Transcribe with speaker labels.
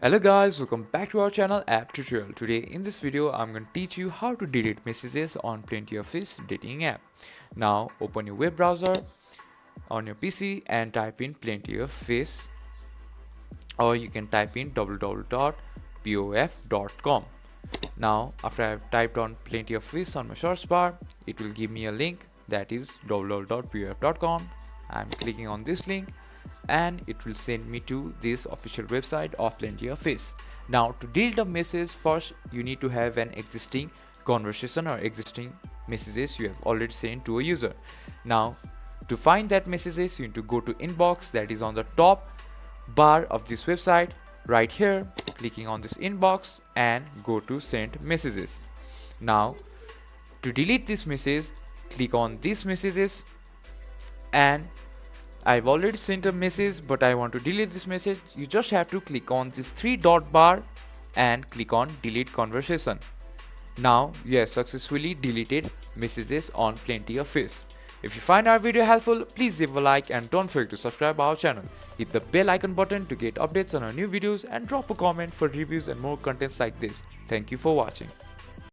Speaker 1: Hello guys, welcome back to our channel App Tutorial. Today in this video I'm going to teach you how to delete messages on Plenty of Fish dating app. Now open your web browser on your PC and type in Plenty of Fish, or you can type in www.pof.com. Now after I have typed on Plenty of Fish on my search bar, it will give me a link that is www.pof.com. I'm clicking on this link and it will send me to this official website of Plenty of Fish. Now to delete a message, first you need to have an existing conversation or existing messages you have already sent to a user. Now to find that messages, you need to go to inbox, that is on the top bar of this website right here, clicking on this inbox and go to send messages. Now to delete this message, click on these messages, and I've already sent a message but I want to delete this message. You just have to click on this three dot bar and click on delete conversation. Now you have successfully deleted messages on Plenty of Fish. If you find our video helpful, please leave a like and don't forget to subscribe our channel. Hit the bell icon button to get updates on our new videos and drop a comment for reviews and more contents like this. Thank you for watching.